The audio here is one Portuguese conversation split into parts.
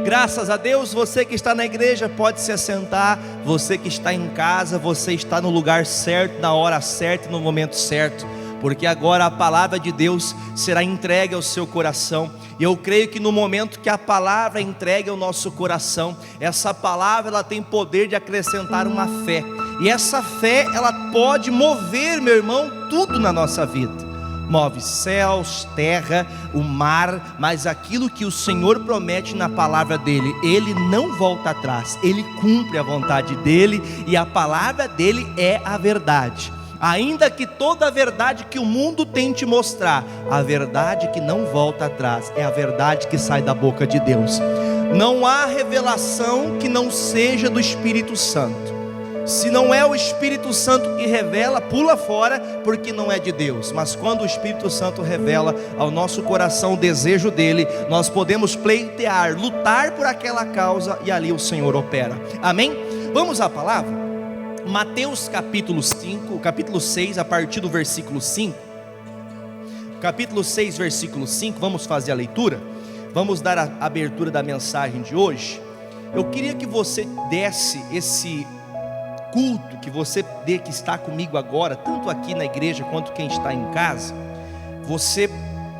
Graças a Deus, você que está na igreja pode se assentar. Você que está em casa, você está no lugar certo, na hora certa e no momento certo, porque agora a palavra de Deus será entregue ao seu coração. E eu creio que no momento que a palavra é entregue ao nosso coração, essa palavra ela tem poder de acrescentar uma fé. E essa fé ela pode mover, meu irmão, tudo na nossa vida. Move céus, terra, o mar, mas aquilo que o Senhor promete na palavra dele, ele não volta atrás, ele cumpre a vontade dele, e a palavra dele é a verdade. Ainda que toda a verdade que o mundo tente mostrar, a verdade que não volta atrás, é a verdade que sai da boca de Deus. Não há revelação que não seja do Espírito Santo. Se não é o Espírito Santo que revela, pula fora, porque não é de Deus. Mas quando o Espírito Santo revela ao nosso coração o desejo dele, nós podemos pleitear, lutar por aquela causa, e ali o Senhor opera. Amém? Vamos à palavra? Mateus capítulo 5, capítulo 6, a partir do versículo 5. Capítulo 6, versículo 5, vamos fazer a leitura. Vamos dar a abertura da mensagem de hoje. Eu queria que você desse esse culto, que você dê, que está comigo agora, tanto aqui na igreja quanto quem está em casa, você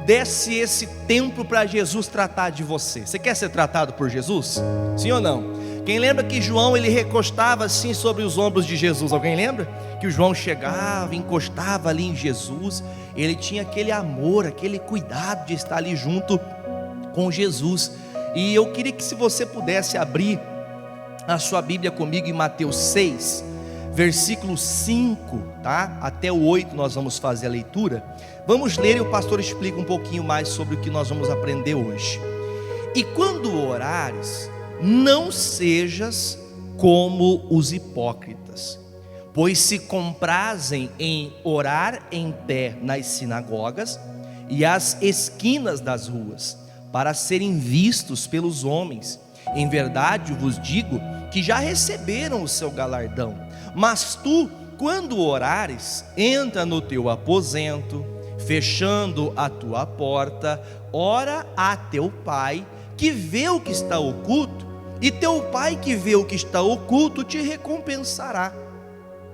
desse esse tempo para Jesus tratar de você. Você quer ser tratado por Jesus? Sim ou não? Quem lembra que João ele recostava assim sobre os ombros de Jesus? Alguém lembra? Que o João chegava, encostava ali em Jesus. Ele tinha aquele amor, aquele cuidado de estar ali junto com Jesus. E eu queria que, se você pudesse abrir a sua Bíblia comigo em Mateus 6, versículo 5, tá? Até o 8 nós vamos fazer a leitura. Vamos ler e o pastor explica um pouquinho mais sobre o que nós vamos aprender hoje. E quando orares, não sejas como os hipócritas, pois se comprazem em orar em pé nas sinagogas e às esquinas das ruas, para serem vistos pelos homens. Em verdade vos digo que já receberam o seu galardão. Mas tu, quando orares, entra no teu aposento, fechando a tua porta, ora a teu pai, que vê o que está oculto, e teu pai que vê o que está oculto te recompensará.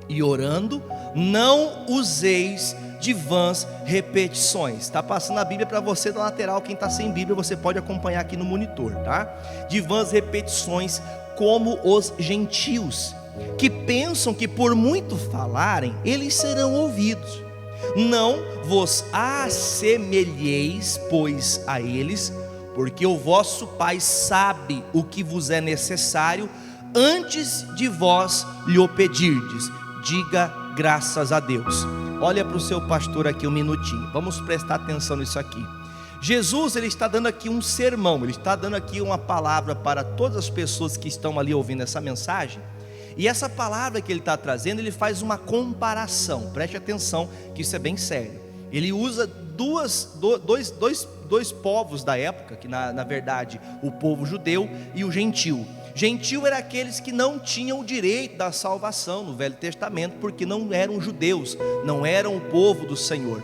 E orando, não useis de vãs repetições. Está passando a Bíblia para você da lateral. Quem está sem Bíblia, você pode acompanhar aqui no monitor, tá? De vãs repetições, como os gentios, que pensam que por muito falarem, eles serão ouvidos. Não vos assemelheis, pois, a eles, porque o vosso Pai sabe o que vos é necessário, antes de vós lhe o pedirdes. Diga graças a Deus. Olha para o seu pastor aqui um minutinho, vamos prestar atenção nisso aqui. Jesus, ele está dando aqui um sermão, ele está dando aqui uma palavra para todas as pessoas que estão ali ouvindo essa mensagem. E essa palavra que ele está trazendo, ele faz uma comparação. Preste atenção que isso é bem sério. Ele usa dois povos da época, que na verdade o povo judeu e o gentil. Gentil era aqueles que não tinham o direito da salvação no Velho Testamento, porque não eram judeus, não eram o povo do Senhor.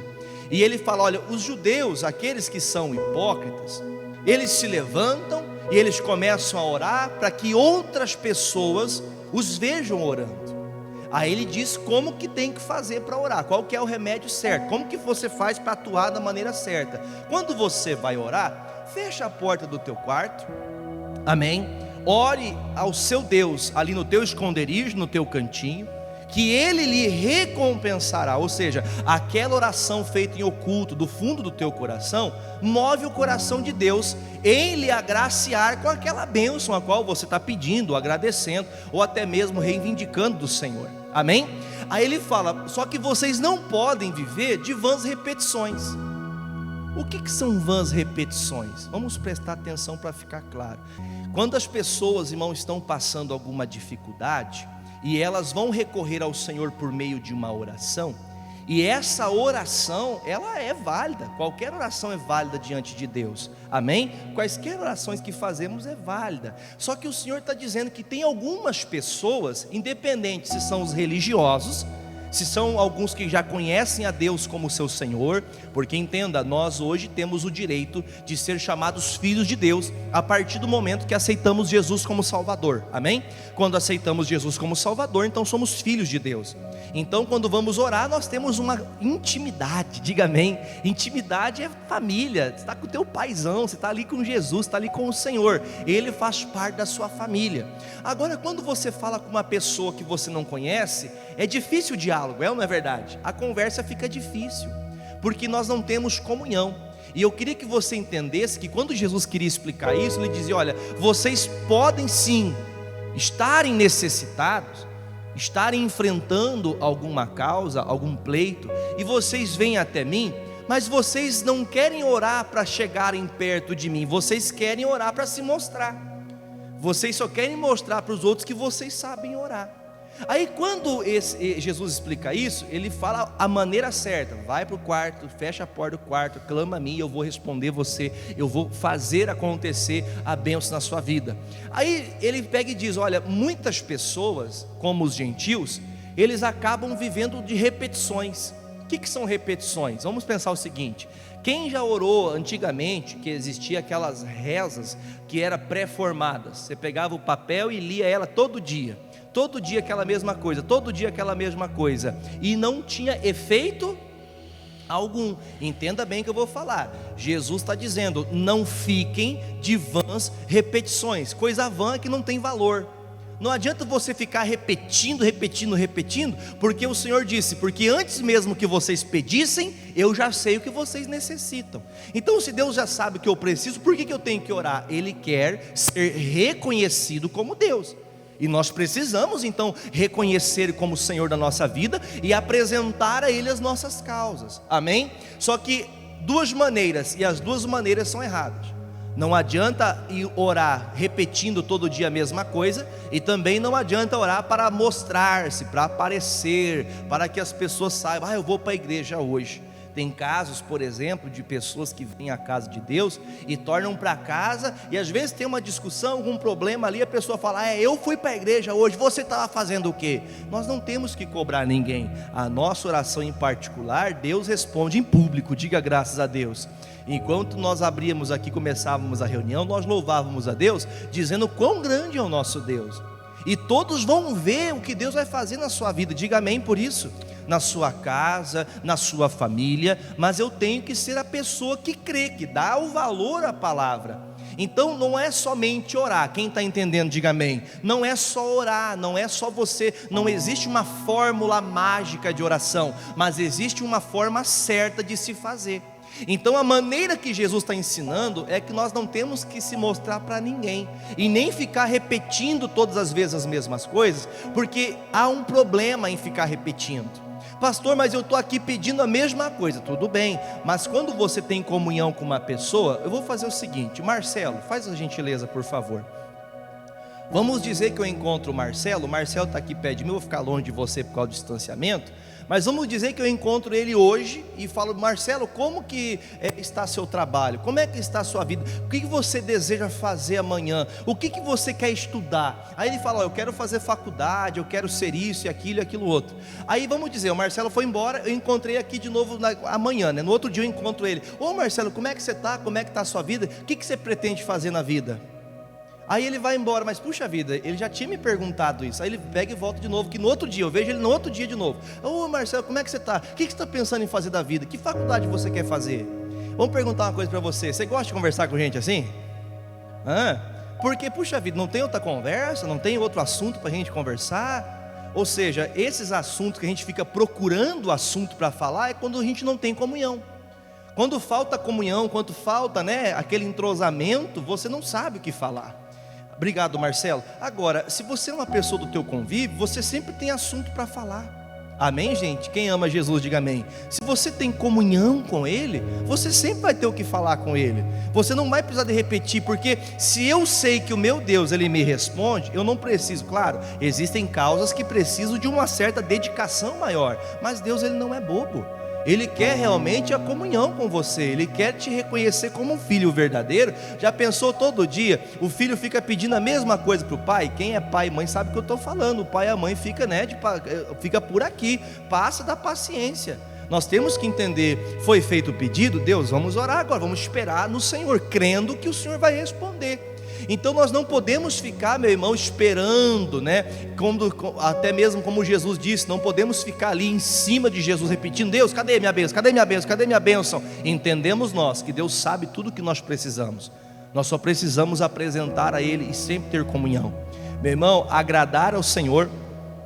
E ele fala, olha, os judeus, aqueles que são hipócritas, eles se levantam e eles começam a orar para que outras pessoas os vejam orando. Aí ele diz como que tem que fazer para orar, qual que é o remédio certo, como que você faz para atuar da maneira certa. Quando você vai orar, fecha a porta do teu quarto, amém? Ore ao seu Deus ali no teu esconderijo, no teu cantinho, que Ele lhe recompensará. Ou seja, aquela oração feita em oculto, do fundo do teu coração, move o coração de Deus em lhe agraciar com aquela bênção a qual você está pedindo, agradecendo, ou até mesmo reivindicando do Senhor, amém? Aí ele fala, só que vocês não podem viver de vãs repetições. O que são vãs repetições? Vamos prestar atenção para ficar claro. Quando as pessoas, irmão, estão passando alguma dificuldade, e elas vão recorrer ao Senhor por meio de uma oração, e essa oração, ela é válida, qualquer oração é válida diante de Deus, amém? Quaisquer orações que fazemos é válida, só que o Senhor está dizendo que tem algumas pessoas, independente se são os religiosos, se são alguns que já conhecem a Deus como seu Senhor, porque entenda, nós hoje temos o direito de ser chamados filhos de Deus a partir do momento que aceitamos Jesus como Salvador, amém? Quando aceitamos Jesus como Salvador, então somos filhos de Deus. Então quando vamos orar, nós temos uma intimidade, diga amém. Intimidade é família, você está com o teu paizão, você está ali com Jesus, está ali com o Senhor, Ele faz parte da sua família. Agora, quando você fala com uma pessoa que você não conhece, é difícil o diálogo, é ou não é verdade? A conversa fica difícil, porque nós não temos comunhão. E eu queria que você entendesse que quando Jesus queria explicar isso, Ele dizia: olha, vocês podem sim estarem necessitados, estarem enfrentando alguma causa, algum pleito, e vocês vêm até mim, mas vocês não querem orar para chegarem perto de mim, vocês querem orar para se mostrar, vocês só querem mostrar para os outros que vocês sabem orar. Aí quando Jesus explica isso, Ele fala a maneira certa: vai para o quarto, fecha a porta do quarto, clama a mim, eu vou responder você, eu vou fazer acontecer a bênção na sua vida. Aí Ele pega e diz: olha, muitas pessoas, como os gentios, eles acabam vivendo de repetições. O que são repetições? Vamos pensar o seguinte: quem já orou antigamente, que existia aquelas rezas que eram pré-formadas, você pegava o papel e lia ela todo dia aquela mesma coisa, todo dia aquela mesma coisa, e não tinha efeito algum. Entenda bem o que eu vou falar. Jesus está dizendo: não fiquem de vãs repetições. Coisa vã que não tem valor. Não adianta você ficar repetindo, porque o Senhor disse: porque antes mesmo que vocês pedissem, eu já sei o que vocês necessitam. Então, se Deus já sabe o que eu preciso, por que eu tenho que orar? Ele quer ser reconhecido como Deus, e nós precisamos então reconhecer como Senhor da nossa vida e apresentar a Ele as nossas causas, amém? Só que duas maneiras, e as duas maneiras são erradas. Não adianta ir orar repetindo todo dia a mesma coisa, e também não adianta orar para mostrar-se, para aparecer, para que as pessoas saibam: eu vou para a igreja hoje. Tem casos, por exemplo, de pessoas que vêm à casa de Deus e tornam para casa, e às vezes tem uma discussão, algum problema ali, a pessoa fala: eu fui para a igreja hoje, você estava fazendo o quê? Nós não temos que cobrar ninguém. A nossa oração em particular, Deus responde em público, diga graças a Deus. Enquanto nós abríamos aqui, começávamos a reunião, nós louvávamos a Deus, dizendo quão grande é o nosso Deus, e todos vão ver o que Deus vai fazer na sua vida, diga amém por isso, na sua casa, na sua família. Mas eu tenho que ser a pessoa que crê, que dá o valor à palavra. Então não é somente orar, quem está entendendo diga amém. Não é só orar, não é só você, não existe uma fórmula mágica de oração, mas existe uma forma certa de se fazer. Então a maneira que Jesus está ensinando é que nós não temos que se mostrar para ninguém, e nem ficar repetindo todas as vezes as mesmas coisas, porque há um problema em ficar repetindo. Pastor, mas eu estou aqui pedindo a mesma coisa. Tudo bem, mas quando você tem comunhão com uma pessoa, eu vou fazer o seguinte: Marcelo, faz a gentileza por favor. Vamos dizer que eu encontro o Marcelo está aqui perto de mim, eu vou ficar longe de você por causa do distanciamento, mas vamos dizer que eu encontro ele hoje e falo: Marcelo, como que está seu trabalho? Como é que está a sua vida? O que você deseja fazer amanhã? O que você quer estudar? Aí ele fala: eu quero fazer faculdade, eu quero ser isso e aquilo outro. Aí vamos dizer, o Marcelo foi embora, eu encontrei aqui de novo amanhã, né? No outro dia eu encontro ele: ô Marcelo, como é que você está? Como é que está a sua vida? O que você pretende fazer na vida? Aí ele vai embora, mas puxa vida, ele já tinha me perguntado isso. Aí ele pega e volta de novo, que no outro dia, eu vejo ele no outro dia de novo: ô Marcelo, como é que você está? O que você está pensando em fazer da vida? Que faculdade você quer fazer? Vamos perguntar uma coisa para você: você gosta de conversar com gente assim? Porque puxa vida, não tem outra conversa, não tem outro assunto para a gente conversar? Ou seja, esses assuntos que a gente fica procurando assunto para falar, é quando a gente não tem comunhão. Quando falta comunhão, quando falta aquele entrosamento, você não sabe o que falar. Obrigado, Marcelo. Agora, se você é uma pessoa do teu convívio, você sempre tem assunto para falar. Amém, gente? Quem ama Jesus, diga amém. Se você tem comunhão com Ele, você sempre vai ter o que falar com Ele. Você não vai precisar de repetir, porque se eu sei que o meu Deus, Ele me responde, eu não preciso. Claro, existem causas que precisam de uma certa dedicação maior, mas Deus, Ele não é bobo. Ele quer realmente a comunhão com você, Ele quer te reconhecer como um filho verdadeiro. Já pensou, todo dia o filho fica pedindo a mesma coisa para o pai? Quem é pai e mãe sabe o que eu estou falando. O pai e a mãe fica, fica por aqui, passa da paciência. Nós temos que entender, foi feito o pedido, Deus, vamos orar agora, vamos esperar no Senhor, crendo que o Senhor vai responder. Então nós não podemos ficar, meu irmão, esperando, até mesmo como Jesus disse, não podemos ficar ali em cima de Jesus repetindo: Deus, cadê minha bênção? Cadê minha bênção? Cadê minha bênção? Entendemos nós que Deus sabe tudo o que nós precisamos. Nós só precisamos apresentar a Ele e sempre ter comunhão. Meu irmão, agradar ao Senhor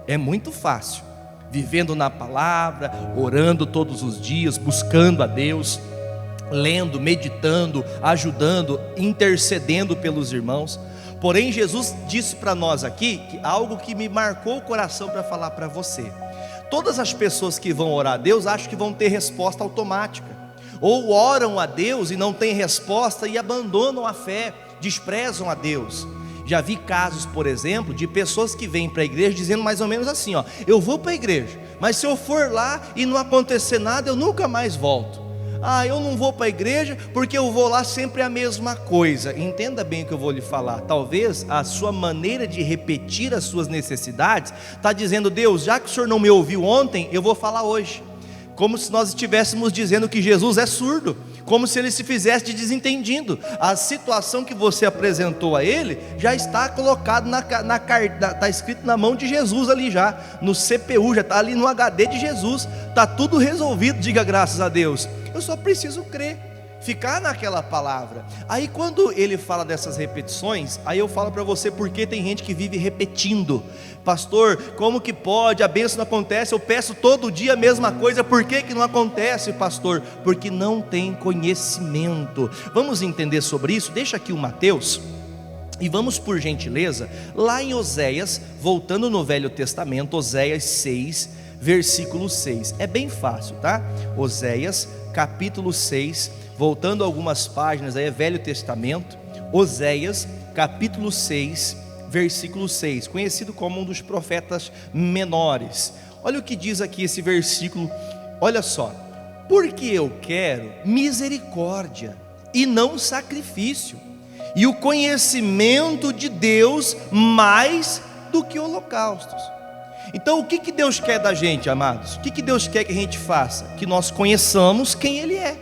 é muito fácil, vivendo na palavra, orando todos os dias, buscando a Deus, lendo, meditando, ajudando, intercedendo pelos irmãos. Porém, Jesus disse para nós aqui algo que me marcou o coração para falar para você. Todas as pessoas que vão orar a Deus acham que vão ter resposta automática, ou oram a Deus e não têm resposta e abandonam a fé, desprezam a Deus. Já vi casos, por exemplo, de pessoas que vêm para a igreja dizendo mais ou menos assim: eu vou para a igreja, mas se eu for lá e não acontecer nada, eu nunca mais volto. Eu não vou para a igreja porque eu vou lá sempre a mesma coisa. Entenda bem o que eu vou lhe falar. Talvez a sua maneira de repetir as suas necessidades está dizendo: Deus, já que o Senhor não me ouviu ontem, eu vou falar hoje. Como se nós estivéssemos dizendo que Jesus é surdo, como se Ele se fizesse de desentendido. A situação que você apresentou a Ele já está colocado está escrito na mão de Jesus ali já, no CPU, já está ali no HD de Jesus, está tudo resolvido, diga graças a Deus. Eu só preciso crer, ficar naquela palavra. Aí quando ele fala dessas repetições, aí eu falo para você, porque tem gente que vive repetindo: pastor, como que pode, a bênção não acontece, eu peço todo dia a mesma coisa, por que não acontece, pastor? Porque não tem conhecimento. Vamos entender sobre isso? Deixa aqui o Mateus, e vamos, por gentileza, lá em Oséias, voltando no Velho Testamento, Oséias 6, versículo 6, é bem fácil, tá? Oséias, capítulo 6, voltando algumas páginas, aí é Velho Testamento, Oséias, capítulo 6, versículo 6, conhecido como um dos profetas menores. Olha o que diz aqui esse versículo, olha só: porque eu quero misericórdia e não sacrifício, e o conhecimento de Deus mais do que holocaustos. Então o que Deus quer da gente, amados? O que Deus quer que a gente faça? Que nós conheçamos quem Ele é.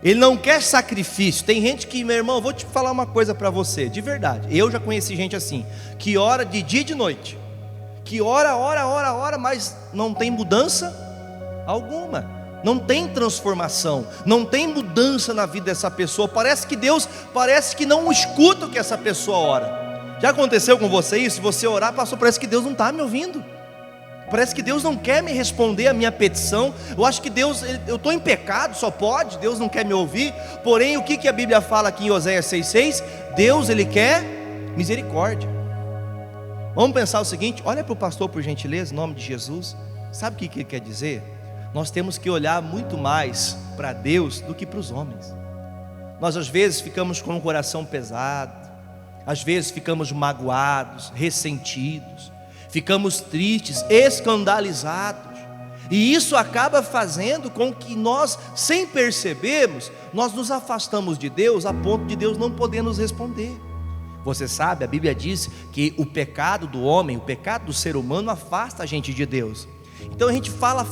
Ele não quer sacrifício. Tem gente que, meu irmão, vou te falar uma coisa para você, de verdade, eu já conheci gente assim, que ora de dia e de noite, que ora, mas não tem mudança alguma, não tem transformação, não tem mudança na vida dessa pessoa. Parece que Deus não escuta o que essa pessoa ora. Já aconteceu com você isso? Você orar, pastor, parece que Deus não está me ouvindo, parece que Deus não quer me responder a minha petição. Eu acho que Deus, eu estou em pecado, só pode, Deus não quer me ouvir. Porém, o que a Bíblia fala aqui em Oséias 6,6? Deus, Ele quer misericórdia. Vamos pensar o seguinte, olha para o pastor, por gentileza, em nome de Jesus. Sabe o que Ele quer dizer? Nós temos que olhar muito mais para Deus do que para os homens. Nós às vezes ficamos com o coração pesado, às vezes ficamos magoados, ressentidos, ficamos tristes, escandalizados, e isso acaba fazendo com que nós, sem percebermos, nós nos afastamos de Deus, a ponto de Deus não poder nos responder. Você sabe, a Bíblia diz que o pecado do homem, o pecado do ser humano afasta a gente de Deus. Então a gente fala,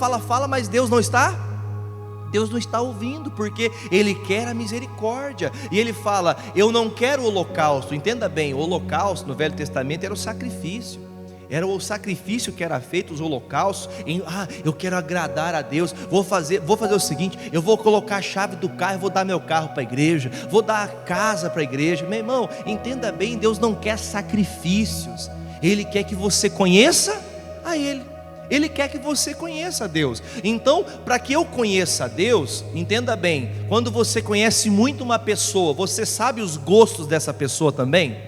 mas Deus não está ouvindo, porque Ele quer a misericórdia. E Ele fala: eu não quero o holocausto. Entenda bem, o holocausto no Velho Testamento era o sacrifício. Era o sacrifício que era feito, os holocaustos, eu quero agradar a Deus, vou fazer o seguinte, eu vou colocar a chave do carro, vou dar meu carro para a igreja, vou dar a casa para a igreja. Meu irmão, entenda bem, Deus não quer sacrifícios, Ele quer que você conheça a Ele. Ele quer que você conheça a Deus. Então, para que eu conheça a Deus, entenda bem, quando você conhece muito uma pessoa, você sabe os gostos dessa pessoa também?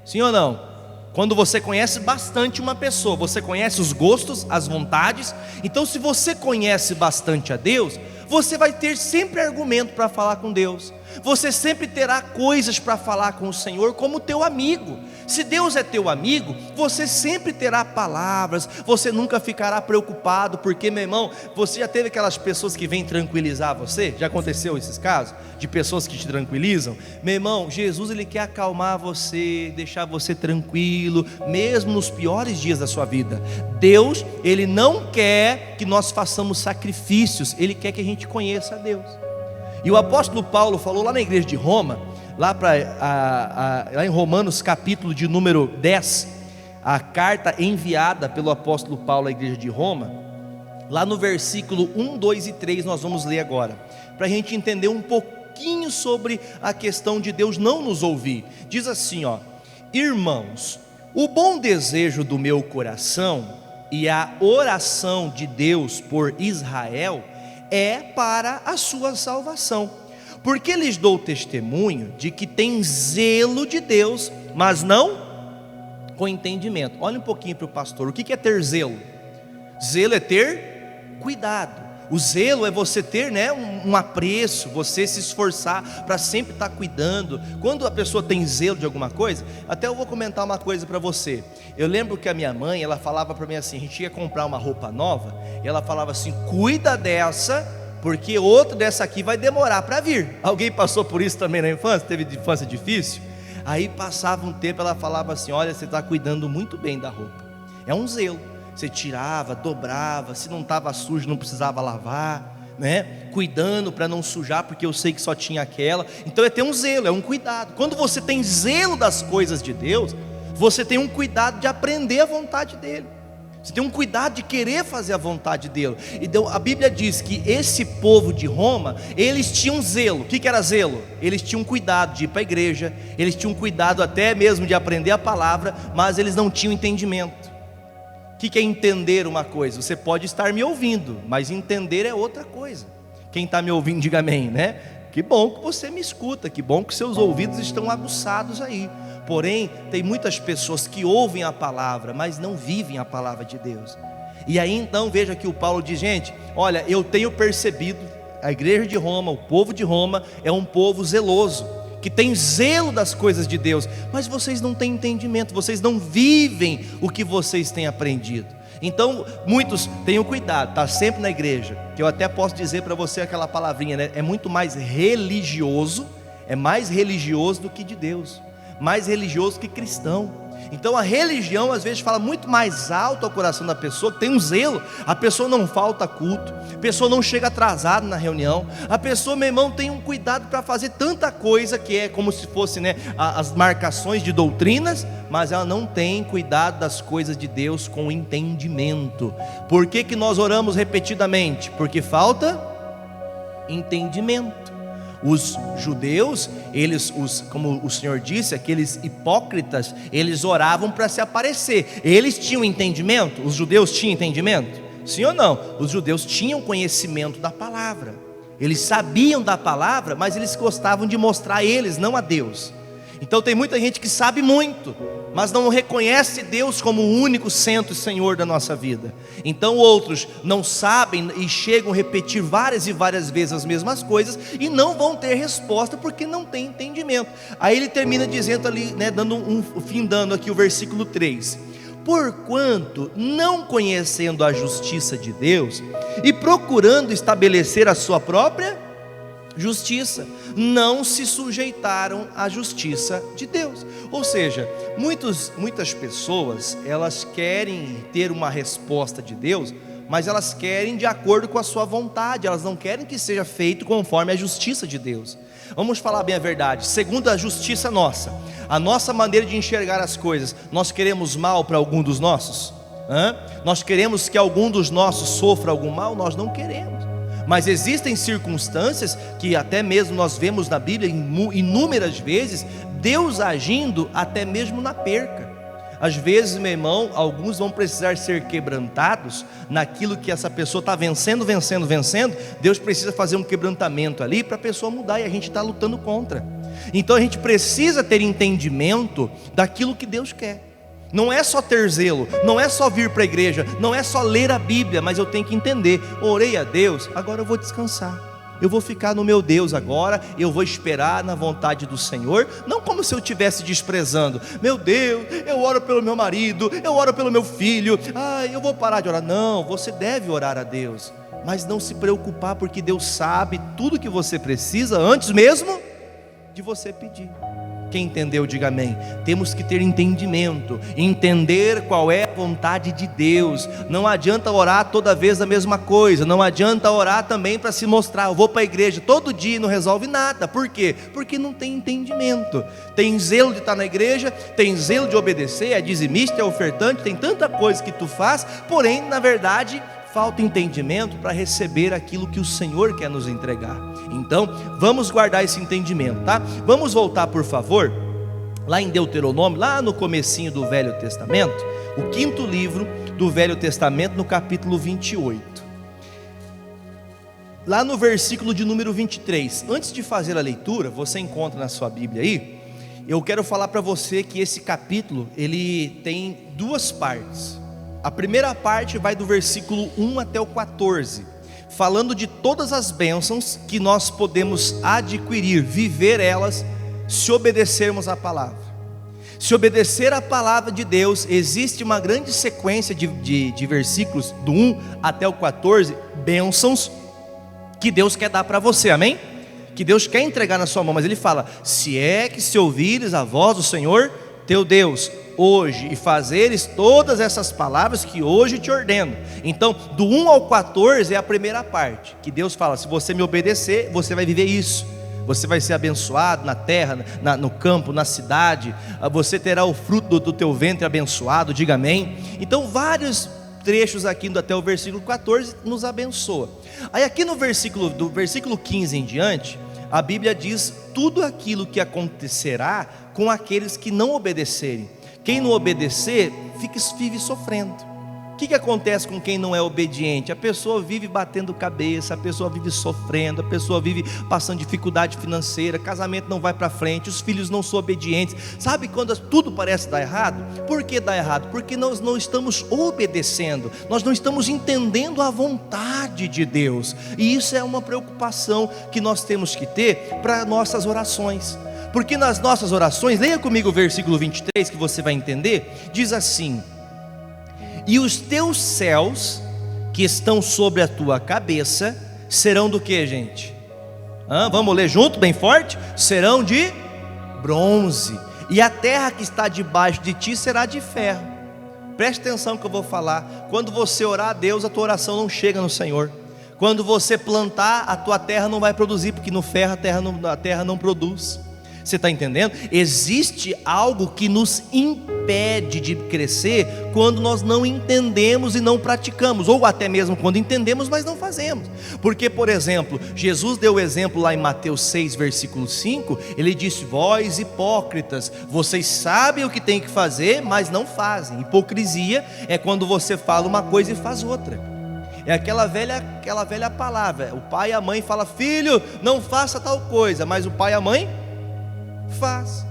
Sim ou não? Quando você conhece bastante uma pessoa, você conhece os gostos, as vontades. Então, se você conhece bastante a Deus, você vai ter sempre argumento para falar com Deus. Você sempre terá coisas para falar com o Senhor como teu amigo. Se Deus é teu amigo, você sempre terá palavras, você nunca ficará preocupado, porque, meu irmão, você já teve aquelas pessoas que vêm tranquilizar você? Já aconteceu esses casos? De pessoas que te tranquilizam? Meu irmão, Jesus, Ele quer acalmar você, deixar você tranquilo, mesmo nos piores dias da sua vida. Deus, Ele não quer que nós façamos sacrifícios, Ele quer que a gente conheça a Deus. E o apóstolo Paulo falou lá na igreja de Roma, lá em Romanos capítulo de número 10, a carta enviada pelo apóstolo Paulo à igreja de Roma, lá no versículo 1, 2 e 3 nós vamos ler agora, para a gente entender um pouquinho sobre a questão de Deus não nos ouvir. Diz assim, ó: irmãos, o bom desejo do meu coração e a oração de Deus por Israel é para a sua salvação, porque lhes dou testemunho de que tem zelo de Deus, mas não com entendimento. Olha um pouquinho para o pastor, o que é ter zelo? Zelo é ter cuidado. O zelo é você ter, né, um apreço, você se esforçar para sempre estar cuidando. Quando a pessoa tem zelo de alguma coisa, até eu vou comentar uma coisa para você. Eu lembro que a minha mãe, ela falava para mim assim, a gente ia comprar uma roupa nova, e ela falava assim: cuida dessa, porque outra dessa aqui vai demorar para vir. Alguém passou por isso também na infância? Teve infância difícil? Aí passava um tempo, ela falava assim: olha, você está cuidando muito bem da roupa. É um zelo. Você tirava, dobrava, se não estava sujo não precisava lavar, né? Cuidando para não sujar, porque eu sei que só tinha aquela. Então é ter um zelo, é um cuidado. Quando você tem zelo das coisas de Deus, você tem um cuidado de aprender a vontade dEle. Você tem um cuidado de querer fazer a vontade dEle. Então a Bíblia diz que esse povo de Roma, eles tinham zelo. O que era zelo? Eles tinham cuidado de ir para a igreja, eles tinham cuidado até mesmo de aprender a palavra, mas eles não tinham entendimento. O que é entender uma coisa? Você pode estar me ouvindo, mas entender é outra coisa. Quem está me ouvindo, diga amém, né? Que bom que você me escuta, que bom que seus ouvidos estão aguçados aí. Porém, tem muitas pessoas que ouvem a palavra, mas não vivem a palavra de Deus. E aí então, veja que o Paulo diz: gente, olha, eu tenho percebido, a igreja de Roma, o povo de Roma é um povo zeloso, que tem zelo das coisas de Deus, mas vocês não têm entendimento, vocês não vivem o que vocês têm aprendido. Então muitos tenham cuidado, está sempre na igreja, que eu até posso dizer para você aquela palavrinha, né? É muito mais religioso, é mais religioso do que de Deus, mais religioso que cristão. Então a religião às vezes fala muito mais alto ao coração da pessoa, que tem um zelo. A pessoa não falta culto, a pessoa não chega atrasada na reunião, a pessoa, meu irmão, tem um cuidado para fazer tanta coisa, que é como se fosse, né, as marcações de doutrinas, mas ela não tem cuidado das coisas de Deus com entendimento. Por que nós oramos repetidamente? Porque falta entendimento. Os judeus, como o Senhor disse, aqueles hipócritas, eles oravam para se aparecer. Eles tinham entendimento? Os judeus tinham entendimento? Sim ou não? Os judeus tinham conhecimento da palavra, eles sabiam da palavra, mas eles gostavam de mostrar a eles, não a Deus. Então tem muita gente que sabe muito, mas não reconhece Deus como o único centro e Senhor da nossa vida. Então outros não sabem e chegam a repetir várias e várias vezes as mesmas coisas e não vão ter resposta porque não tem entendimento. Aí ele termina dizendo ali, né, findando aqui o versículo 3: porquanto, não conhecendo a justiça de Deus e procurando estabelecer a sua própria justiça, não se sujeitaram à justiça de Deus. Ou seja, muitas pessoas, elas querem ter uma resposta de Deus, mas elas querem de acordo com a sua vontade, elas não querem que seja feito conforme a justiça de Deus. Vamos falar bem a verdade, segundo a justiça nossa, a nossa maneira de enxergar as coisas, nós queremos mal para algum dos nossos? Nós queremos que algum dos nossos sofra algum mal? Nós não queremos. Mas existem circunstâncias que até mesmo nós vemos na Bíblia inúmeras vezes, Deus agindo até mesmo na perca. Às vezes, meu irmão, alguns vão precisar ser quebrantados naquilo que essa pessoa está vencendo. Deus precisa fazer um quebrantamento ali para a pessoa mudar, e a gente está lutando contra. Então a gente precisa ter entendimento daquilo que Deus quer. Não é só ter zelo, não é só vir para a igreja, não é só ler a Bíblia, mas eu tenho que entender: orei a Deus, agora eu vou descansar. Eu vou ficar no meu Deus agora, eu vou esperar na vontade do Senhor, não como se eu estivesse desprezando. Meu Deus, eu oro pelo meu marido, eu oro pelo meu filho, eu vou parar de orar. Não, você deve orar a Deus, mas não se preocupar, porque Deus sabe tudo que você precisa antes mesmo de você pedir. Quem entendeu, diga amém. Temos que ter entendimento, entender qual é a vontade de Deus. Não adianta orar toda vez a mesma coisa, não adianta orar também para se mostrar. Eu vou para a igreja todo dia e não resolve nada. Por quê? Porque não tem entendimento. Tem zelo de estar na igreja, tem zelo de obedecer, é dizimista, é ofertante, tem tanta coisa que tu faz, porém, na verdade, falta entendimento para receber aquilo que o Senhor quer nos entregar. Então, vamos guardar esse entendimento, tá? Vamos voltar, por favor, lá em Deuteronômio, lá no comecinho do Velho Testamento, o 5º livro do Velho Testamento, no capítulo 28. Lá no versículo de número 23. Antes de fazer a leitura, você encontra na sua Bíblia aí, eu quero falar para você que esse capítulo, ele tem 2 partes. A primeira parte vai do versículo 1 até o 14, falando de todas as bênçãos que nós podemos adquirir, viver elas, se obedecermos à palavra. Se obedecer à palavra de Deus, existe uma grande sequência de versículos, do 1 até o 14, bênçãos que Deus quer dar para você, amém? Que Deus quer entregar na sua mão, mas Ele fala: se ouvires a voz do Senhor teu Deus, hoje, e fazeres todas essas palavras que hoje te ordeno. Então, do 1 ao 14 é a primeira parte, que Deus fala: se você me obedecer, você vai viver isso. Você vai ser abençoado na terra, no campo, na cidade. Você terá o fruto do teu ventre abençoado, diga amém. Então, vários trechos aqui até o versículo 14 nos abençoa. Aí aqui no versículo, do versículo 15 em diante, a Bíblia diz tudo aquilo que acontecerá com aqueles que não obedecerem. Quem não obedecer, vive sofrendo. O que acontece com quem não é obediente? A pessoa vive batendo cabeça, a pessoa vive sofrendo, a pessoa vive passando dificuldade financeira, casamento não vai para frente, os filhos não são obedientes. Sabe quando tudo parece dar errado? Por que dá errado? Porque nós não estamos obedecendo, nós não estamos entendendo a vontade de Deus. E isso é uma preocupação que nós temos que ter para nossas orações. Porque nas nossas orações, leia comigo o versículo 23 que você vai entender, diz assim: e os teus céus que estão sobre a tua cabeça serão do que, gente? Vamos ler junto, bem forte? Serão de bronze, e a terra que está debaixo de ti será de ferro. Preste atenção no que eu vou falar. Quando você orar a Deus, a tua oração não chega no Senhor. Quando você plantar, a tua terra não vai produzir, porque no ferro a terra não produz. Você está entendendo? Existe algo que nos impede de crescer quando nós não entendemos e não praticamos, ou até mesmo quando entendemos, mas não fazemos. Porque, por exemplo, Jesus deu o exemplo lá em Mateus 6, versículo 5, ele disse: vós hipócritas, vocês sabem o que tem que fazer, mas não fazem. Hipocrisia é quando você fala uma coisa e faz outra. É aquela velha palavra, o pai e a mãe falam: filho, não faça tal coisa, mas o pai e a mãe faz.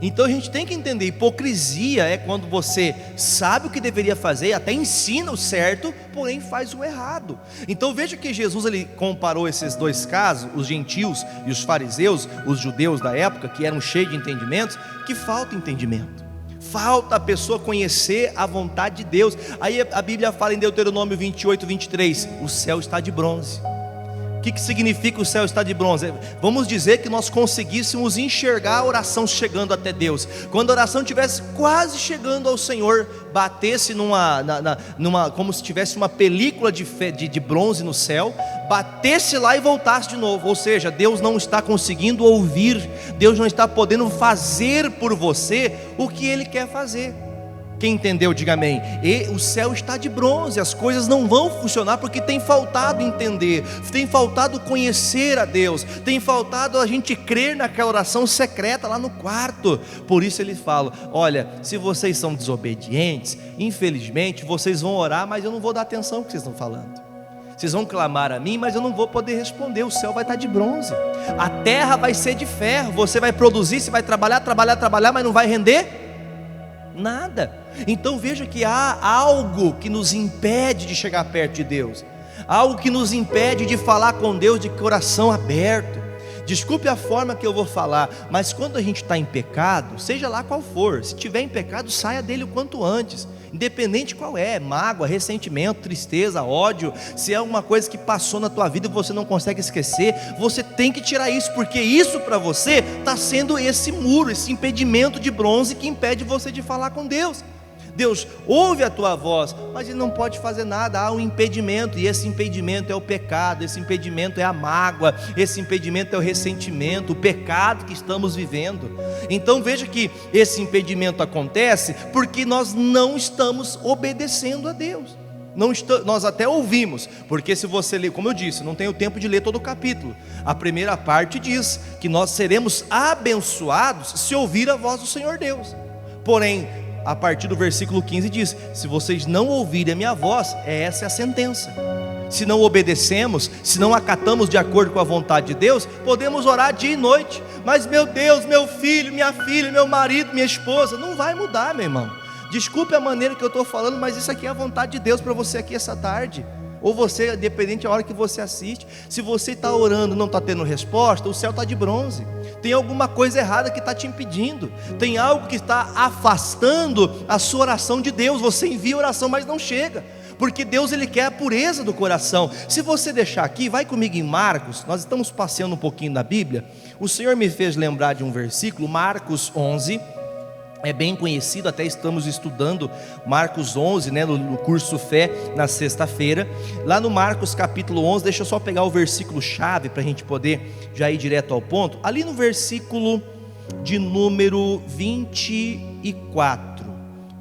Então a gente tem que entender, hipocrisia é quando você sabe o que deveria fazer, até ensina o certo, porém faz o errado. Então veja que Jesus, ele comparou esses 2 casos, os gentios e os fariseus, os judeus da época, que eram cheios de entendimentos, que falta entendimento, falta a pessoa conhecer a vontade de Deus. Aí a Bíblia fala em Deuteronômio 28, 23, o céu está de bronze. O que significa o céu está de bronze? Vamos dizer que nós conseguíssemos enxergar a oração chegando até Deus. Quando a oração estivesse quase chegando ao Senhor, batesse como se tivesse uma película de bronze no céu, batesse lá e voltasse de novo. Ou seja, Deus não está conseguindo ouvir, Deus não está podendo fazer por você o que Ele quer fazer. Quem entendeu, diga amém. E o céu está de bronze, as coisas não vão funcionar porque tem faltado entender, tem faltado conhecer a Deus, tem faltado a gente crer naquela oração secreta lá no quarto. Por isso ele fala: olha, se vocês são desobedientes, infelizmente vocês vão orar, mas eu não vou dar atenção ao que vocês estão falando. Vocês vão clamar a mim, mas eu não vou poder responder. O céu vai estar de bronze, a terra vai ser de ferro. Você vai produzir, você vai trabalhar, mas não vai render nada. Então veja que há algo que nos impede de chegar perto de Deus. algo que nos impede de falar com Deus de coração aberto. Desculpe a forma que eu vou falar, mas quando a gente está em pecado, seja lá qual for, se estiver em pecado, saia dele o quanto antes, independente qual é, mágoa, ressentimento, tristeza, ódio, se é alguma coisa que passou na tua vida e você não consegue esquecer, você tem que tirar isso, porque isso para você está sendo esse muro, esse impedimento de bronze que impede você de falar com Deus. Deus ouve a tua voz, mas Ele não pode fazer nada, há um impedimento, e esse impedimento é o pecado, esse impedimento é a mágoa, esse impedimento é o ressentimento, o pecado que estamos vivendo. Então veja que esse impedimento acontece porque nós não estamos obedecendo a Deus. Nós até ouvimos, porque se você ler, como eu disse, não tenho tempo de ler todo o capítulo. A primeira parte diz que nós seremos abençoados se ouvir a voz do Senhor Deus. Porém, a partir do versículo 15 diz: se vocês não ouvirem a minha voz, essa é a sentença. Se não obedecemos, se não acatamos de acordo com a vontade de Deus, podemos orar dia e noite, mas meu Deus, meu filho, minha filha, meu marido, minha esposa, não vai mudar, meu irmão. Desculpe a maneira que eu estou falando, mas isso aqui é a vontade de Deus para você aqui essa tarde. Ou você, dependente da hora que você assiste, se você está orando e não está tendo resposta, o céu está de bronze. Tem alguma coisa errada que está te impedindo, tem algo que está afastando a sua oração de Deus. Você envia oração, mas não chega, porque Deus Ele quer a pureza do coração. Se você deixar aqui, vai comigo em Marcos, nós estamos passeando um pouquinho na Bíblia. O Senhor me fez lembrar de um versículo, Marcos 11, é bem conhecido, até estamos estudando Marcos 11, no curso Fé, na sexta-feira. Lá no Marcos capítulo 11, deixa eu só pegar o versículo chave, para a gente poder já ir direto ao ponto. Ali no versículo de número 24,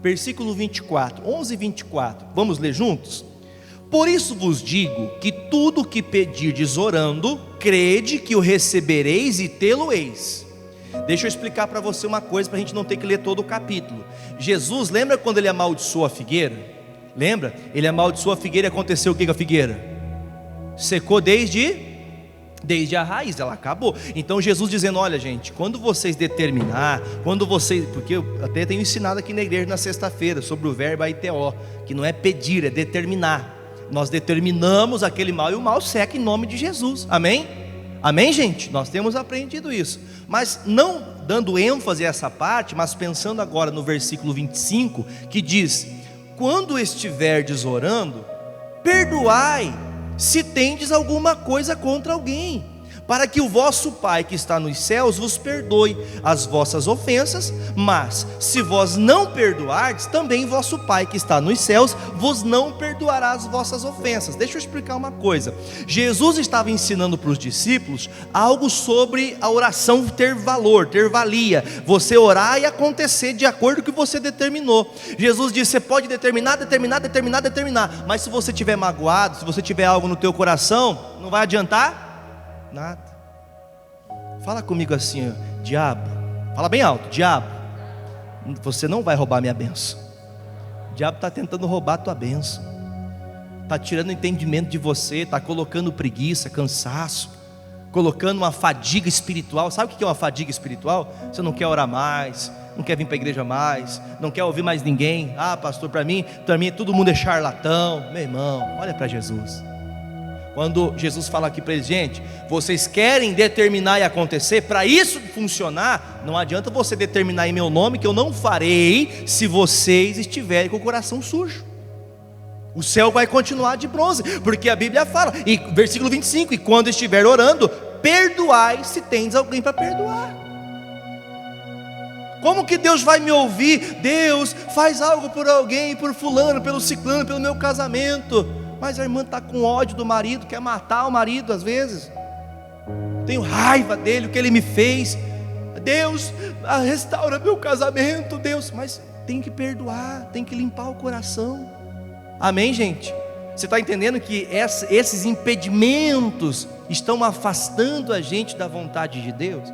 versículo 24, 11 e 24, vamos ler juntos? Por isso vos digo, que tudo que pedirdes orando, crede que o recebereis e tê-lo-eis. Deixa eu explicar para você uma coisa, para a gente não ter que ler todo o capítulo. Jesus, lembra quando Ele amaldiçoou a figueira? Lembra? Ele amaldiçoou a figueira e aconteceu o que com a figueira? Secou desde a raiz, ela acabou. Então Jesus dizendo: olha gente, quando vocês determinar, porque eu até tenho ensinado aqui na igreja na sexta-feira, sobre o verbo aiteo, que não é pedir, é determinar. Nós determinamos aquele mal e o mal seca em nome de Jesus, amém? Amém, gente? Nós temos aprendido isso, mas não dando ênfase a essa parte, mas pensando agora no versículo 25, que diz: quando estiverdes orando, perdoai se tendes alguma coisa contra alguém, para que o vosso Pai que está nos céus vos perdoe as vossas ofensas. Mas se vós não perdoardes, também vosso Pai que está nos céus vos não perdoará as vossas ofensas. Deixa eu explicar uma coisa. Jesus estava ensinando para os discípulos algo sobre a oração ter valor, ter valia, você orar e acontecer de acordo com o que você determinou. Jesus disse: você pode determinar, mas se você estiver magoado, se você tiver algo no teu coração, não vai adiantar nada. Fala comigo assim: diabo, fala bem alto: diabo, você não vai roubar minha bênção. O diabo está tentando roubar a tua bênção, está tirando o entendimento de você, está colocando preguiça, cansaço, colocando uma fadiga espiritual. Sabe o que é uma fadiga espiritual? Você não quer orar mais, não quer vir para a igreja mais, não quer ouvir mais ninguém. Ah, pastor, para mim todo mundo é charlatão. Meu irmão, olha para Jesus. Quando Jesus fala aqui para eles: gente, vocês querem determinar e acontecer, para isso funcionar, não adianta você determinar em meu nome, que eu não farei se vocês estiverem com o coração sujo. O céu vai continuar de bronze, porque a Bíblia fala, e versículo 25, e quando estiver orando, perdoai se tens alguém para perdoar. Como que Deus vai me ouvir? Deus, faz algo por alguém, por fulano, pelo ciclano, pelo meu casamento. Mas a irmã está com ódio do marido, quer matar o marido às vezes. Tenho raiva dele, o que ele me fez. Deus, restaura meu casamento, Deus. Mas tem que perdoar, tem que limpar o coração. Amém, gente? Você está entendendo que esses impedimentos estão afastando a gente da vontade de Deus?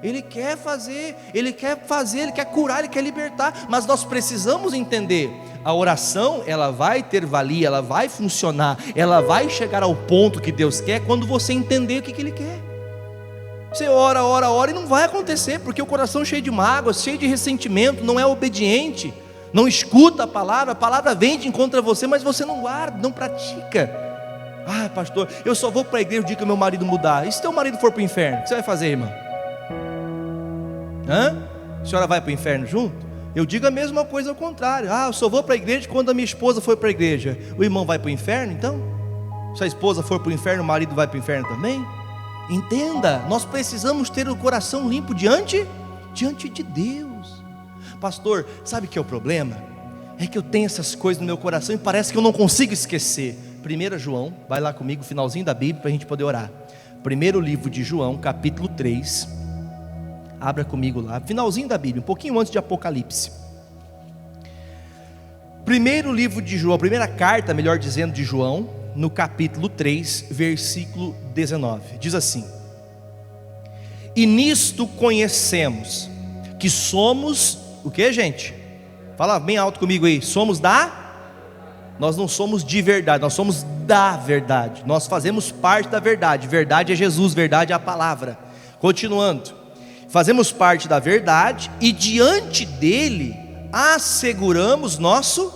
Ele quer fazer, Ele quer curar, Ele quer libertar, mas nós precisamos entender: a oração, ela vai ter valia, ela vai funcionar, ela vai chegar ao ponto que Deus quer, quando você entender o que Ele quer. Você ora e não vai acontecer, porque o coração cheio de mágoas, cheio de ressentimento, não é obediente, não escuta a palavra vem de encontro a você, mas você não guarda, não pratica. pastor, eu só vou para a igreja o dia que o meu marido mudar. E se teu marido for para o inferno, o que você vai fazer, irmã? A senhora vai para o inferno junto? Eu digo a mesma coisa ao contrário. Eu só vou para a igreja quando a minha esposa for para a igreja. O irmão vai para o inferno então? Se a esposa for para o inferno, o marido vai para o inferno também? Entenda, nós precisamos ter o coração limpo diante de Deus. Pastor, sabe o que é o problema? É que eu tenho essas coisas no meu coração e parece que eu não consigo esquecer. 1 João, vai lá comigo, finalzinho da Bíblia, para a gente poder orar. Primeiro livro de João, capítulo 3. Abra comigo lá, finalzinho da Bíblia, um pouquinho antes de Apocalipse. Primeiro livro de João, primeira carta, melhor dizendo, de João, no capítulo 3, versículo 19. Diz assim: e nisto conhecemos que somos, o que, gente? Fala bem alto comigo aí. Nós não somos de verdade, nós somos da verdade. Nós fazemos parte da verdade. Verdade é Jesus, verdade é a palavra. Continuando. Fazemos parte da verdade e diante dele asseguramos nosso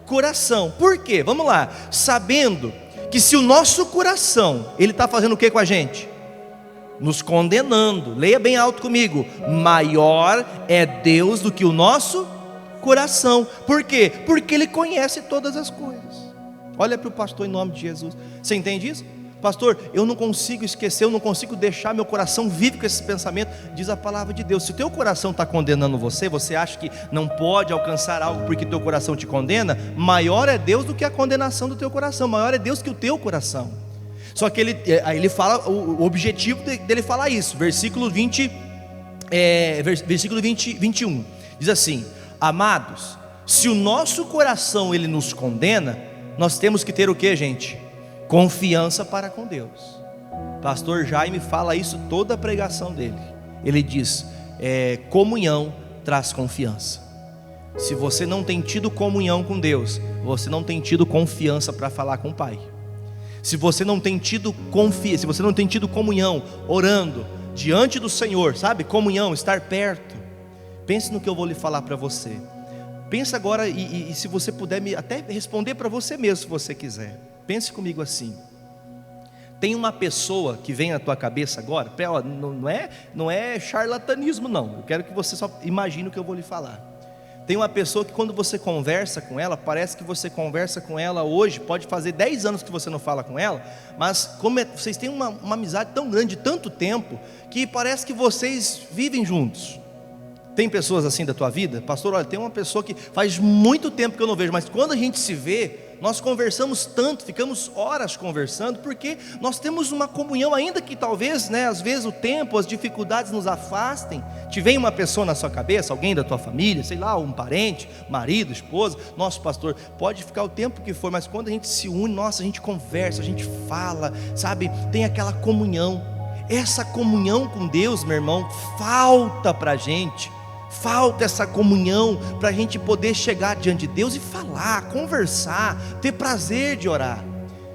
coração. Por quê? Vamos lá. Sabendo que se o nosso coração, ele está fazendo o que com a gente? Nos condenando. Leia bem alto comigo. Maior é Deus do que o nosso coração. Por quê? Porque ele conhece todas as coisas. Olha para o pastor em nome de Jesus. Você entende isso? Pastor, eu não consigo esquecer, eu não consigo deixar meu coração vivo com esse pensamento. Diz a palavra de Deus. Se o teu coração está condenando você, você acha que não pode alcançar algo porque teu coração te condena, maior é Deus do que a condenação do teu coração. Maior é Deus que o teu coração. Só que ele fala, o objetivo dele falar isso, versículo 21, diz assim: amados, se o nosso coração ele nos condena, nós temos que ter o que, gente? Confiança para com Deus. Pastor Jaime fala isso toda a pregação dele. Ele diz, comunhão traz confiança. Se você não tem tido comunhão com Deus, você não tem tido confiança para falar com o Pai. Se você não tem tido se você não tem tido comunhão, orando diante do Senhor, sabe? Comunhão, estar perto. Pense no que eu vou lhe falar para você. Pensa agora e se você puder até responder para você mesmo, se você quiser. Pense comigo assim. Tem uma pessoa que vem na tua cabeça agora, não é charlatanismo não. Eu quero que você só imagine o que eu vou lhe falar. Tem uma pessoa que quando você conversa com ela, parece que você conversa com ela hoje, pode fazer 10 anos que você não fala com ela, mas como vocês têm uma amizade tão grande, tanto tempo, que parece que vocês vivem juntos. Tem pessoas assim da tua vida? Pastor, olha, tem uma pessoa que faz muito tempo que eu não vejo, mas quando a gente se vê, nós conversamos tanto, ficamos horas conversando, porque nós temos uma comunhão, ainda que talvez, às vezes o tempo, as dificuldades nos afastem. Te vem uma pessoa na sua cabeça, alguém da tua família, sei lá, um parente, marido, esposa. Nosso pastor, pode ficar o tempo que for, mas quando a gente se une, nossa, a gente conversa, a gente fala, sabe, tem aquela comunhão. Essa comunhão com Deus, meu irmão, falta para a gente. Falta essa comunhão para a gente poder chegar diante de Deus e falar, conversar, ter prazer de orar,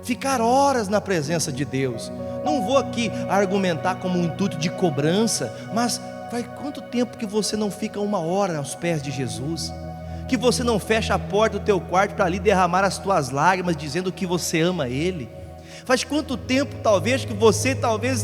ficar horas na presença de Deus. Não vou aqui argumentar como um intuito de cobrança, mas faz quanto tempo que você não fica 1 hora aos pés de Jesus? Que você não fecha a porta do teu quarto para ali derramar as tuas lágrimas, dizendo que você ama Ele? Faz quanto tempo talvez que você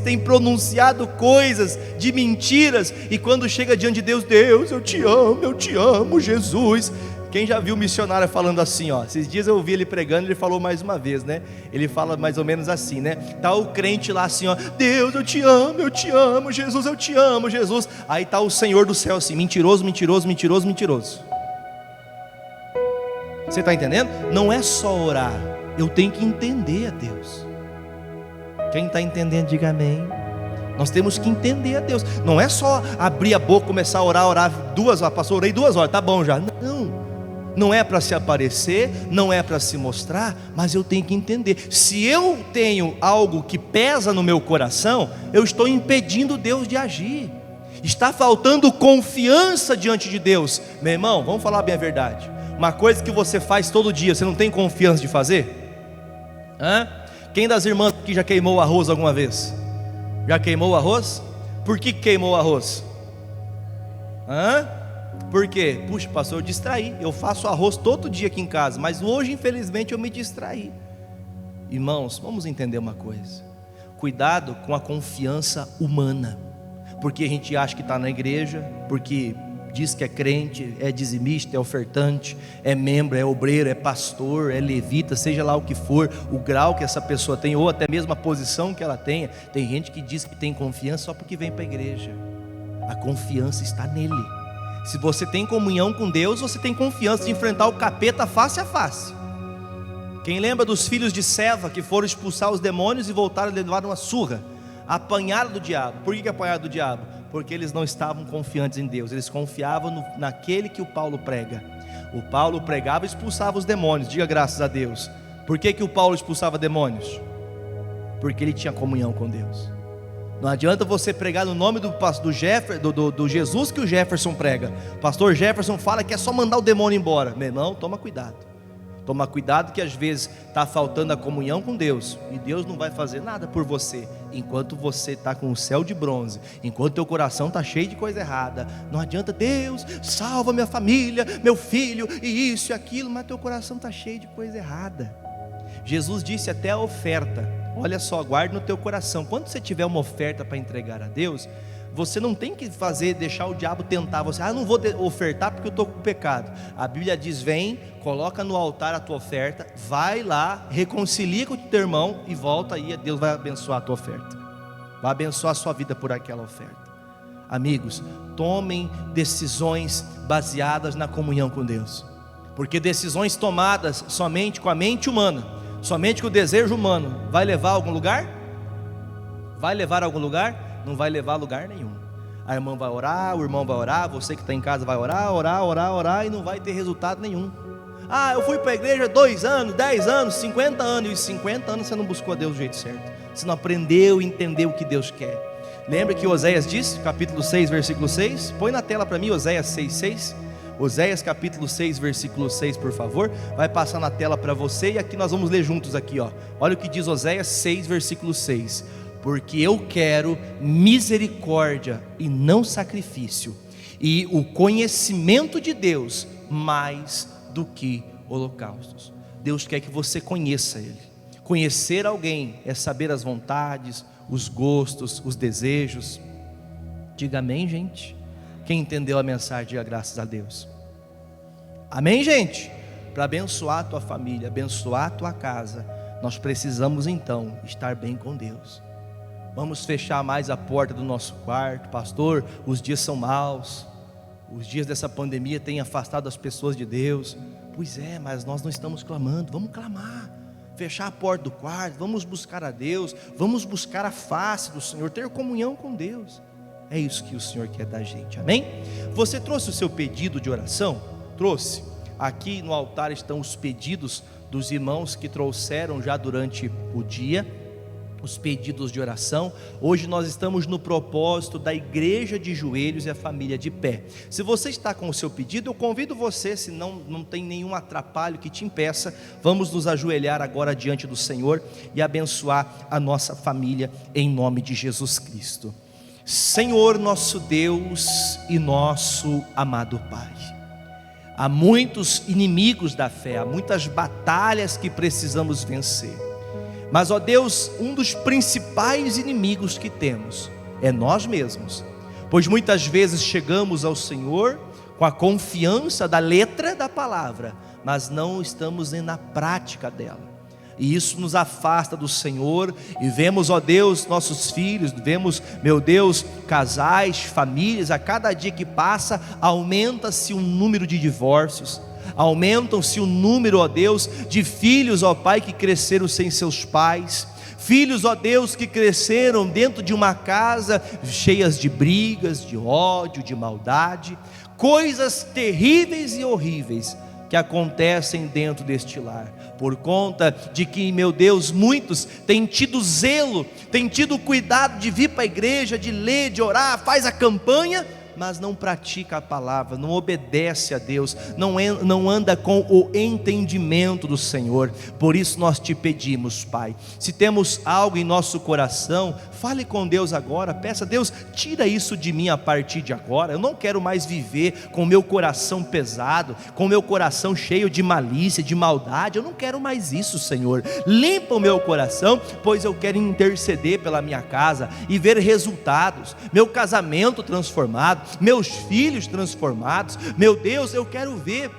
tem pronunciado coisas de mentiras, e quando chega diante de Deus, Deus, eu te amo, Jesus. Quem já viu o missionário falando assim, esses dias eu ouvi ele pregando, ele falou mais uma vez, ele fala mais ou menos assim, tá o crente lá assim, Deus, eu te amo, Jesus, eu te amo, Jesus. Aí tá o Senhor do céu assim, mentiroso, mentiroso, mentiroso, mentiroso. Você está entendendo? Não é só orar, eu tenho que entender a Deus. Quem está entendendo, diga amém. Nós temos que entender a Deus. Não é só abrir a boca, começar a orar 2 horas. Pastor, orei 2 horas, tá bom já. Não é para se aparecer, não é para se mostrar, mas eu tenho que entender. Se eu tenho algo que pesa no meu coração, eu estou impedindo Deus de agir. Está faltando confiança diante de Deus. Meu irmão, vamos falar bem a verdade. Uma coisa que você faz todo dia, você não tem confiança de fazer? Quem das irmãs que já queimou o arroz alguma vez? Já queimou o arroz? Por que queimou o arroz? Por quê? Puxa, pastor, eu distraí. Eu faço arroz todo dia aqui em casa, mas hoje infelizmente eu me distraí. Irmãos, vamos entender uma coisa: cuidado com a confiança humana, porque a gente acha que está na igreja, porque diz que é crente, é dizimista, é ofertante, é membro, é obreiro, é pastor, é levita, seja lá o que for, o grau que essa pessoa tem, ou até mesmo a posição que ela tenha. Tem gente que diz que tem confiança só porque vem para a igreja. A confiança está nele. Se você tem comunhão com Deus, você tem confiança de enfrentar o capeta face a face. Quem lembra dos filhos de Seva que foram expulsar os demônios e voltaram e levaram uma surra? Apanharam do diabo. Por que apanharam do diabo? Porque eles não estavam confiantes em Deus. Eles confiavam naquele que o Paulo prega. O Paulo pregava e expulsava os demônios. Diga graças a Deus. Por que o Paulo expulsava demônios? Porque ele tinha comunhão com Deus. Não adianta você pregar no nome do Jesus que o Jefferson prega. O pastor Jefferson fala que é só mandar o demônio embora. Meu irmão, toma cuidado. Toma cuidado que às vezes está faltando a comunhão com Deus, e Deus não vai fazer nada por você, enquanto você está com o céu de bronze, enquanto teu coração está cheio de coisa errada. Não adianta: Deus, salva minha família, meu filho, e isso e aquilo, mas teu coração está cheio de coisa errada. Jesus disse até a oferta: olha só, guarde no teu coração. Quando você tiver uma oferta para entregar a Deus, você não tem que deixar o diabo tentar você. Não vou ofertar porque eu estou com pecado. A Bíblia diz: vem, coloca no altar a tua oferta, vai lá, reconcilia com o teu irmão e volta aí, Deus vai abençoar a tua oferta, vai abençoar a sua vida por aquela oferta. Amigos, tomem decisões baseadas na comunhão com Deus, porque decisões tomadas somente com a mente humana, somente com o desejo humano, vai levar a algum lugar? Vai levar a algum lugar? Não vai levar a lugar nenhum. A irmã vai orar, o irmão vai orar, você que está em casa vai orar, e não vai ter resultado nenhum. Eu fui para a igreja 2 anos, 10 anos, 50 anos, e 50 anos você não buscou a Deus do jeito certo, você não aprendeu a entender o que Deus quer. Lembra que Oséias disse, capítulo 6, versículo 6, põe na tela para mim, Oséias 6, Oséias capítulo 6, versículo 6, por favor, vai passar na tela para você, e aqui nós vamos ler juntos aqui, ó. Olha o que diz Oséias 6, versículo 6: porque eu quero misericórdia e não sacrifício, e o conhecimento de Deus mais do que holocaustos. Deus quer que você conheça Ele. Conhecer alguém é saber as vontades, os gostos, os desejos. Diga amém, gente. Quem entendeu a mensagem, diga graças a Deus. Amém, gente? Para abençoar a tua família, abençoar a tua casa, nós precisamos então estar bem com Deus. Vamos fechar mais a porta do nosso quarto. Pastor, os dias são maus, os dias dessa pandemia têm afastado as pessoas de Deus. Pois é, mas nós não estamos clamando. Vamos clamar, fechar a porta do quarto, vamos buscar a Deus, vamos buscar a face do Senhor, ter comunhão com Deus. É isso que o Senhor quer da gente, amém? Você trouxe o seu pedido de oração? Trouxe? Aqui no altar estão os pedidos dos irmãos que trouxeram já durante o dia, os pedidos de oração. Hoje nós estamos no propósito da igreja de joelhos e a família de pé. Se você está com o seu pedido, eu convido você, se não tem nenhum atrapalho que te impeça, vamos nos ajoelhar agora diante do Senhor e abençoar a nossa família em nome de Jesus Cristo. Senhor nosso Deus e nosso amado Pai, há muitos inimigos da fé, há muitas batalhas que precisamos vencer, mas ó Deus, um dos principais inimigos que temos é nós mesmos, pois muitas vezes chegamos ao Senhor com a confiança da letra da palavra, mas não estamos na prática dela, e isso nos afasta do Senhor. E vemos, ó Deus, nossos filhos, vemos, meu Deus, casais, famílias, a cada dia que passa, aumenta-se o número de divórcios, aumentam-se o número, ó Deus, de filhos, ó Pai, que cresceram sem seus pais, filhos, ó Deus, que cresceram dentro de uma casa cheias de brigas, de ódio, de maldade, coisas terríveis e horríveis que acontecem dentro deste lar, por conta de que, meu Deus, muitos têm tido zelo, têm tido cuidado de vir para a igreja, de ler, de orar, faz a campanha, mas não pratica a palavra, não obedece a Deus, não anda com o entendimento do Senhor. Por isso nós te pedimos, Pai, se temos algo em nosso coração, fale com Deus agora, peça: Deus, tira isso de mim a partir de agora. Eu não quero mais viver com o meu coração pesado, com o meu coração cheio de malícia, de maldade. Eu não quero mais isso, Senhor. Limpa o meu coração, pois eu quero interceder pela minha casa e ver resultados, meu casamento transformado, meus filhos transformados. Meu Deus, eu quero ver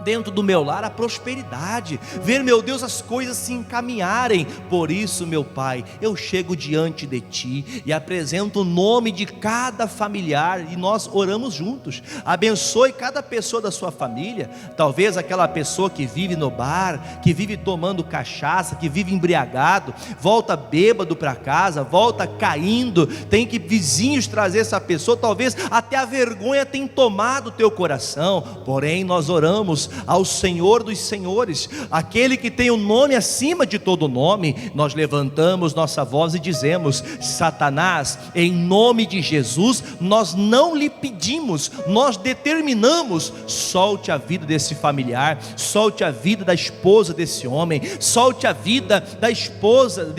dentro do meu lar a prosperidade, ver, meu Deus, as coisas se encaminharem. Por isso, meu Pai, eu chego diante de Ti e apresento o nome de cada familiar, e nós oramos juntos. Abençoe cada pessoa da sua família. Talvez aquela pessoa que vive no bar, que vive tomando cachaça, que vive embriagado, volta bêbado para casa, volta caindo, tem que vizinhos trazer essa pessoa, talvez até a vergonha tenha tomado o teu coração. Porém, nós oramos ao Senhor dos Senhores, aquele que tem o nome acima de todo nome. Nós levantamos nossa voz e dizemos: Satanás, em nome de Jesus, nós não lhe pedimos, nós determinamos: solte a vida desse familiar, solte a vida da esposa desse homem, solte a vida da esposa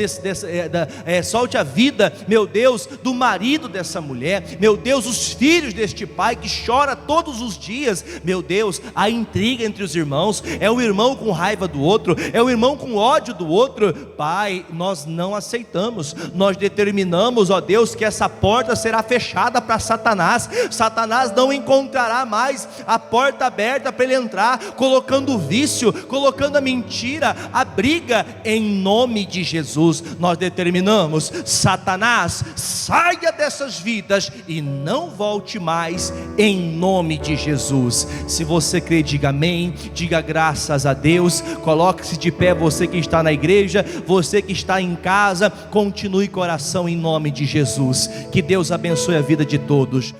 solte a vida, meu Deus, do marido dessa mulher, meu Deus, os filhos deste pai que chora todos os dias. Meu Deus, a intriga entre os irmãos, é o irmão com raiva do outro, é o irmão com ódio do outro. Pai, nós não aceitamos, nós determinamos, ó Deus, que essa porta será fechada para Satanás. Satanás não encontrará mais a porta aberta para ele entrar, colocando o vício, colocando a mentira, a briga. Em nome de Jesus, nós determinamos: Satanás, saia dessas vidas e não volte mais, em nome de Jesus. Se você crê, diga amém, diga graças a Deus. Coloque-se de pé, você que está na igreja, você que está em casa, continue com oração em nome de Jesus. Que Deus abençoe a vida de todos.